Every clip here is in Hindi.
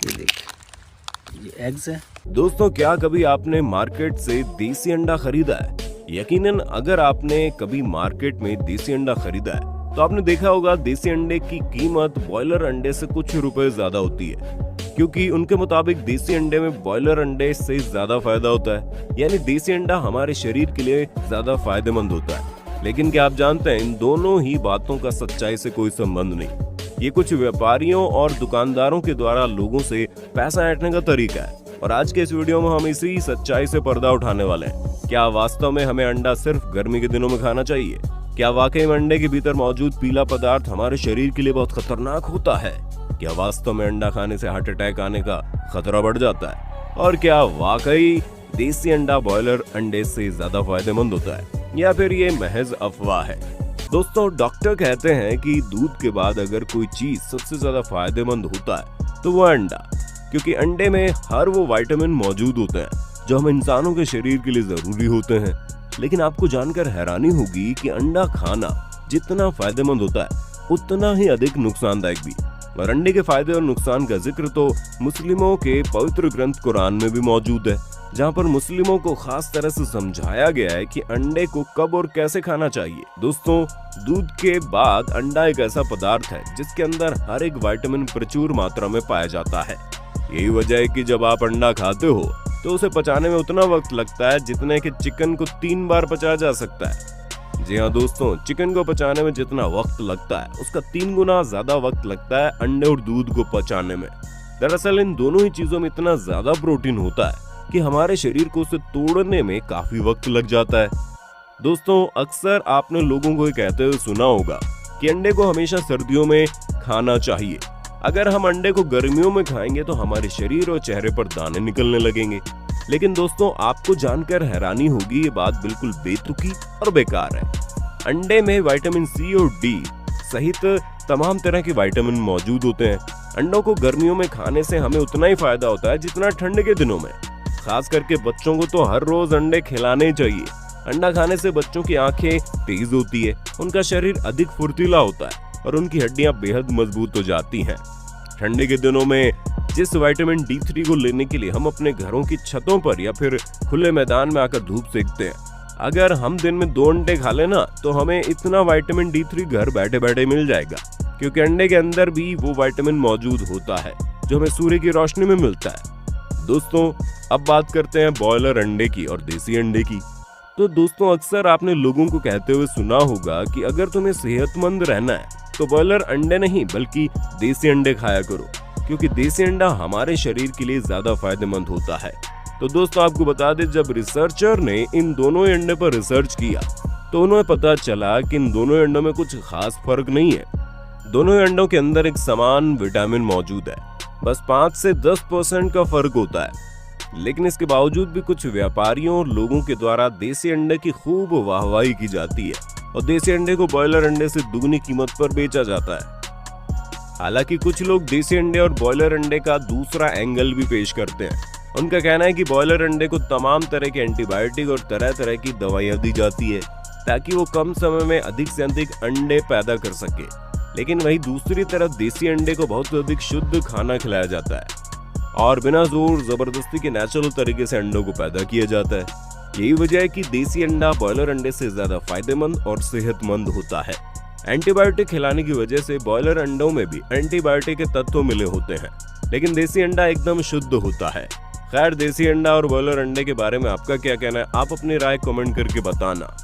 ये देख, ये एग्स है। दोस्तों, क्या कभी आपने मार्केट से देसी अंडा खरीदा है? यकीनन अगर आपने कभी मार्केट में देसी अंडा खरीदा है तो आपने देखा होगा देसी अंडे की कीमत बॉयलर अंडे से कुछ रुपए ज्यादा होती है, क्योंकि उनके मुताबिक देसी अंडे में बॉयलर अंडे से ज्यादा फायदा होता है। यानी देसी अंडा हमारे शरीर के लिए ज्यादा फायदेमंद होता है। लेकिन क्या आप जानते हैं, इन दोनों ही बातों का सच्चाई से कोई संबंध नहीं। ये कुछ व्यापारियों और दुकानदारों के द्वारा लोगों से पैसा ऐंठने का तरीका है। और आज के इस वीडियो में हम इसी सच्चाई से पर्दा उठाने वाले हैं। क्या वास्तव में हमें अंडा सिर्फ गर्मी के दिनों में खाना चाहिए? क्या वाकई में अंडे के भीतर मौजूद पीला पदार्थ हमारे शरीर के लिए बहुत खतरनाक होता है? क्या वास्तव में अंडा खाने से हार्ट अटैक आने का खतरा बढ़ जाता है? और क्या वाकई देसी अंडा बॉयलर अंडे से ज्यादा फायदेमंद होता है, या फिर ये महज अफवाह है? दोस्तों, डॉक्टर कहते हैं कि दूध के बाद अगर कोई चीज सबसे ज्यादा फायदेमंद होता है तो वो अंडा, क्योंकि अंडे में हर वो विटामिन मौजूद होते हैं जो हम इंसानों के शरीर के लिए जरूरी होते हैं। लेकिन आपको जानकर हैरानी होगी कि अंडा खाना जितना फायदेमंद होता है उतना ही अधिक नुकसानदायक भी। और अंडे के फायदे और नुकसान का जिक्र तो मुस्लिमों के पवित्र ग्रंथ कुरान में भी मौजूद है, जहाँ पर मुस्लिमों को खास तरह से समझाया गया है कि अंडे को कब और कैसे खाना चाहिए। दोस्तों, दूध के बाद अंडा एक ऐसा पदार्थ है जिसके अंदर हर एक विटामिन प्रचुर मात्रा में पाया जाता है। यही वजह है कि जब आप अंडा खाते हो तो उसे पचाने में उतना वक्त लगता है जितने कि चिकन को 3 बार पचाया जा सकता है। जी हाँ दोस्तों, चिकन को पचाने में जितना वक्त लगता है उसका 3 गुना ज्यादा वक्त लगता है अंडे और दूध को पचाने में। दरअसल इन दोनों ही चीजों में इतना ज्यादा प्रोटीन होता है कि हमारे शरीर को उसे तोड़ने में काफी वक्त लग जाता है। दोस्तों, अक्सर आपने लोगों को कहते हुए सुना होगा कि अंडे को हमेशा सर्दियों में खाना चाहिए। अगर हम अंडे को गर्मियों में खाएंगे तो हमारे शरीर और चेहरे पर दाने निकलने लगेंगे। लेकिन दोस्तों, आपको जानकर हैरानी होगी, ये बात बिल्कुल बेतुकी और बेकार है। अंडे में विटामिन सी और डी सहित तमाम तरह के विटामिन मौजूद होते हैं। अंडों को गर्मियों में खाने से हमें उतना ही फायदा होता है जितना ठंड के दिनों में। खास करके बच्चों को तो हर रोज अंडे खिलाने ही चाहिए। अंडा खाने से बच्चों की आंखें तेज होती है, उनका शरीर अधिक फुर्तीला होता है और उनकी हड्डियां बेहद मजबूत हो जाती हैं। ठंडी के दिनों में जिस विटामिन D3 को लेने के लिए हम अपने घरों की छतों पर या फिर खुले मैदान में आकर धूप सेकते हैं, अगर हम दिन में 2 अंडे खा लेना तो हमें इतना विटामिन D3 घर बैठे बैठे मिल जाएगा, क्योंकि अंडे के अंदर भी वो विटामिन मौजूद होता है जो हमें सूर्य की रोशनी में मिलता है। दोस्तों, अब बात करते हैं बॉयलर अंडे की और देसी अंडे की। तो दोस्तों, अक्सर आपने लोगों को कहते हुए सुना होगा कि अगर तुम्हें सेहतमंद रहना है तो बॉयलर अंडे नहीं बल्कि देसी अंडे खाया करो, क्योंकि देसी अंडा हमारे शरीर के लिए ज्यादा फायदेमंद होता है। तो दोस्तों, आपको बता दें, जब रिसर्चर ने इन दोनों अंडे पर रिसर्च किया तो उन्हें पता चला कि इन दोनों अंडों में कुछ खास फर्क नहीं है। दोनों अंडों के अंदर एक समान विटामिन मौजूद है, बस 5 से 10% का फर्क होता है। लेकिन इसके बावजूद भी कुछ व्यापारियों और लोगों के द्वारा देसी अंडे की खूब वाहवाही की जाती है और देसी अंडे को बॉयलर अंडे से दुगनी कीमत पर बेचा जाता है। हालांकि कुछ लोग देसी अंडे और बॉयलर अंडे का दूसरा एंगल भी पेश करते हैं। उनका कहना है कि बॉयलर अंडे को तमाम तरह के एंटीबायोटिक और तरह तरह की दवाइयां दी जाती है ताकि वो कम समय में अधिक से अधिक अंडे पैदा कर सके। लेकिन वहीं दूसरी तरफ देसी अंडे को बहुत अधिक शुद्ध खाना खिलाया जाता है और बिना जोर जबरदस्ती के नेचुरल तरीके से अंडों को पैदा किया जाता है। यही वजह है कि देसी अंडा बॉयलर अंडे से ज्यादा फायदेमंद और सेहतमंद होता है। एंटीबायोटिक खिलाने की वजह से बॉयलर अंडों में भी एंटीबायोटिक के तत्व मिले होते हैं, लेकिन देसी अंडा एकदम शुद्ध होता है। खैर, देसी अंडा और बॉयलर अंडे के बारे में आपका क्या कहना है? आप अपनी राय कमेंट करके बताना।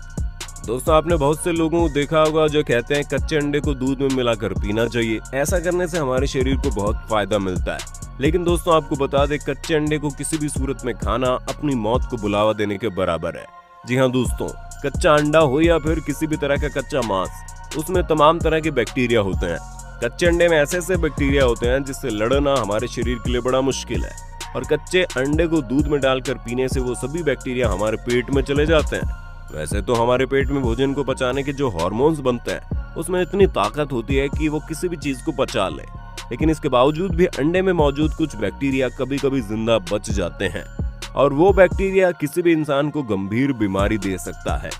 दोस्तों, आपने बहुत से लोगों को देखा होगा जो कहते हैं कच्चे अंडे को दूध में मिलाकर पीना चाहिए, ऐसा करने से हमारे शरीर को बहुत फायदा मिलता है। लेकिन दोस्तों, आपको बता दें, कच्चे अंडे को किसी भी सूरत में खाना अपनी मौत को बुलावा देने के बराबर है। जी हाँ दोस्तों, कच्चा अंडा हो या फिर किसी भी तरह का कच्चा मांस, उसमें तमाम तरह के बैक्टीरिया होते हैं। कच्चे अंडे में ऐसे ऐसे बैक्टीरिया होते हैं जिससे लड़ना हमारे शरीर के लिए बड़ा मुश्किल है, और कच्चे अंडे को दूध में डालकर पीने से वो सभी बैक्टीरिया हमारे पेट में चले जाते हैं। वैसे तो हमारे पेट में भोजन को पचाने के जो हार्मोन्स बनते हैं उसमें इतनी ताकत होती है कि वो किसी भी चीज को पचा ले, लेकिन इसके बावजूद भी अंडे में मौजूद कुछ बैक्टीरिया कभी कभी जिंदा बच जाते हैं और वो बैक्टीरिया किसी भी इंसान को गंभीर बीमारी दे सकता है।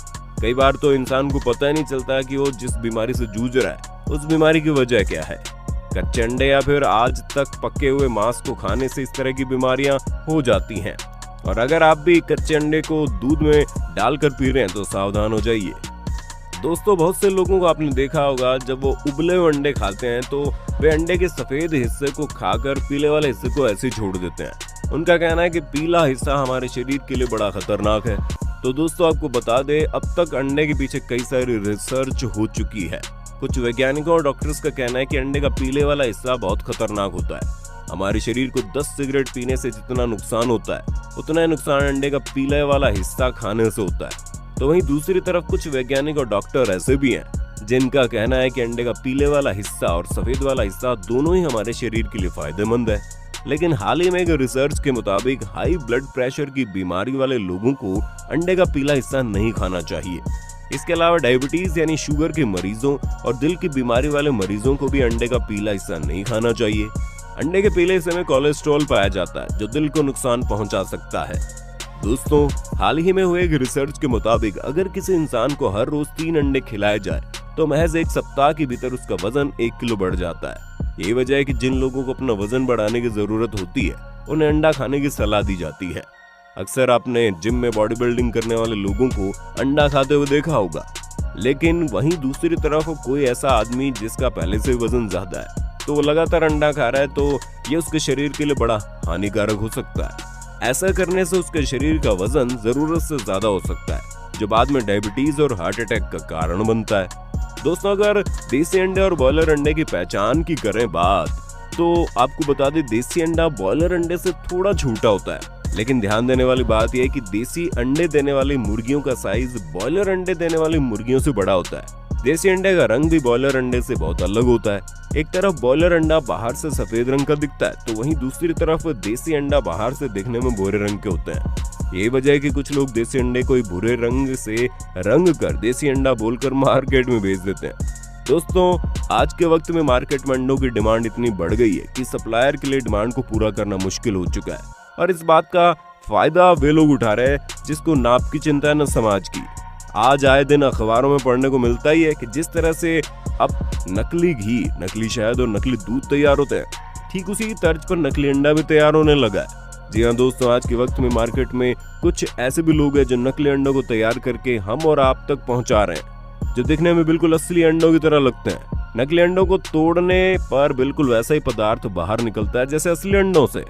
कई बार तो इंसान को पता ही नहीं चलता कि वो जिस बीमारी से जूझ रहा है उस बीमारी की वजह क्या है। कच्चे अंडे या फिर आज तक पके हुए मांस को खाने से इस तरह की बीमारियां हो जाती हैं। और अगर आप भी कच्चे अंडे को दूध में डालकर पी रहे हैं तो सावधान हो जाइए। दोस्तों, बहुत से लोगों को आपने देखा होगा जब वो उबले हुए अंडे खाते हैं तो वे अंडे के सफेद हिस्से को खाकर पीले वाले हिस्से को ऐसे ही छोड़ देते हैं। उनका कहना है कि पीला हिस्सा हमारे शरीर के लिए बड़ा खतरनाक है। तो दोस्तों, आपको बता दें, अब तक अंडे के पीछे कई सारी रिसर्च हो चुकी है। कुछ वैज्ञानिकों और डॉक्टर्स का कहना है कि अंडे का पीले वाला हिस्सा बहुत खतरनाक होता है। हमारे शरीर को 10 सिगरेट पीने से जितना नुकसान होता है उतना ही नुकसान अंडे का पीले वाला हिस्सा खाने से होता है। तो वहीं दूसरी तरफ कुछ वैज्ञानिक और डॉक्टर ऐसे भी हैं जिनका कहना है कि अंडे का पीले वाला हिस्सा और सफेद वाला हिस्सा दोनों ही हमारे शरीर के लिए फायदेमंद है। लेकिन हाल ही में एक रिसर्च के मुताबिक हाई ब्लड प्रेशर की बीमारी वाले लोगों को अंडे का पीला हिस्सा नहीं खाना चाहिए। इसके अलावा डायबिटीज यानी शुगर के मरीजों और दिल की बीमारी वाले मरीजों को भी अंडे का पीला हिस्सा नहीं खाना चाहिए। अंडे के पीले हिस्से में कोलेस्ट्रॉल पाया जाता है जो दिल को नुकसान पहुंचा सकता है। दोस्तों, हाल ही में हुए एक रिसर्च के मुताबिक अगर किसी इंसान को हर रोज 3 अंडे खिलाए जाए तो महज 1 सप्ताह के भीतर उसका वजन 1 किलो बढ़ जाता है। ये वजह है कि जिन लोगों को अपना वजन बढ़ाने की जरूरत होती है उन्हें अंडा खाने की सलाह दी जाती है। अक्सर आपने जिम में बॉडी बिल्डिंग करने वाले लोगों को अंडा खाते हुए देखा होगा, लेकिन वहीं दूसरी तरफ कोई ऐसा आदमी जिसका पहले से वजन ज्यादा है तो वो लगातार अंडा खा रहा है, तो ये उसके शरीर के लिए बड़ा हानिकारक हो सकता है। ऐसा करने से उसके शरीर का वजन जरूरत से ज्यादा हो सकता है जो बाद में डायबिटीज और हार्ट अटैक का कारण बनता है। दोस्तों, अगर देसी अंडे और बॉयलर अंडे की पहचान की करें बात, तो आपको बता दें देसी अंडा बॉयलर अंडे से थोड़ा छोटा होता है। लेकिन ध्यान देने वाली बात यह है कि देसी अंडे देने वाली मुर्गियों का साइज बॉयलर अंडे देने वाली मुर्गियों से बड़ा होता है। देसी अंडे का रंग भी बॉयलर अंडे से बहुत अलग होता है। एक तरफ बॉयलर अंडा बाहर से सफेद रंग का दिखता है तो वहीं दूसरी तरफ देसी अंडा बाहर से दिखने में भूरे रंग के होते हैं। यही वजह है कि कुछ लोग देसी अंडे को भूरे रंग से रंग कर देसी अंडा बोलकर मार्केट में बेच देते हैं। दोस्तों, आज के वक्त में मार्केट में अंडों की डिमांड इतनी बढ़ गई है कि सप्लायर के लिए डिमांड को पूरा करना मुश्किल हो चुका है और इस बात का फायदा वे लोग उठा रहे हैं जिसको नाप की चिंता है न समाज की। आज आए दिन अखबारों में पढ़ने को मिलता ही है कि जिस तरह से अब नकली घी, नकली शहद और नकली दूध तैयार होते हैं, ठीक उसी तर्ज पर नकली अंडा भी तैयार होने लगा है। जी हाँ दोस्तों, आज के वक्त में मार्केट में कुछ ऐसे भी लोग हैं जो नकली अंडों को तैयार करके हम और आप तक पहुंचा रहे हैं जो दिखने में बिल्कुल असली अंडों की तरह लगते हैं। नकली अंडों को तोड़ने पर बिल्कुल वैसा ही पदार्थ बाहर निकलता है जैसे असली अंडों से।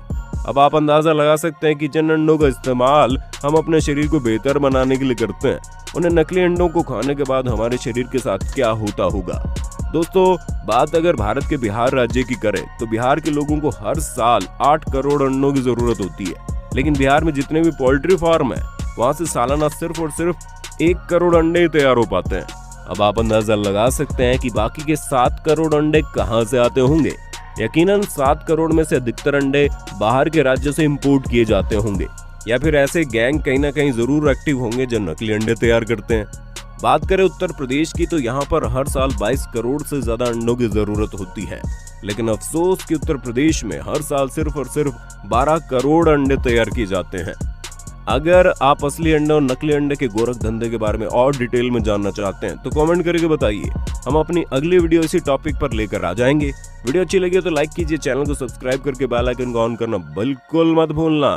अब आप अंदाजा लगा सकते हैं कि जिन अंडों का इस्तेमाल हम अपने शरीर को बेहतर बनाने के लिए करते हैं, उन्हें नकली अंडों को खाने के बाद हमारे शरीर के साथ क्या होता होगा। दोस्तों, बात अगर भारत के बिहार राज्य की करें तो बिहार के लोगों को हर साल 8 करोड़ अंडों की जरूरत होती है, लेकिन बिहार में जितने भी पोल्ट्री फार्म है वहां से सालाना सिर्फ और सिर्फ 1 करोड़ अंडे ही तैयार हो पाते हैं। अब आप अंदाजा लगा सकते हैं कि बाकी के 7 करोड़ अंडे कहां से आते होंगे। यकीनन 7 करोड़ में से अधिकतर अंडे बाहर के राज्यों से इंपोर्ट किए जाते होंगे या फिर ऐसे गैंग कहीं ना कहीं जरूर एक्टिव होंगे जो नकली अंडे तैयार करते हैं। बात करें उत्तर प्रदेश की तो यहाँ पर हर साल 22 करोड़ से ज्यादा अंडों की जरूरत होती है, लेकिन अफसोस कि उत्तर प्रदेश में हर साल सिर्फ और सिर्फ 12 करोड़ अंडे तैयार किए जाते हैं। अगर आप असली अंडे और नकली अंडे के गोरख धंधे के बारे में और डिटेल में जानना चाहते हैं तो कमेंट करके बताइए। हम अपनी अगली वीडियो इसी टॉपिक पर लेकर आ जाएंगे। वीडियो अच्छी लगी तो लाइक कीजिए, चैनल को सब्सक्राइब करके बेल आइकन को ऑन करना बिल्कुल मत भूलना।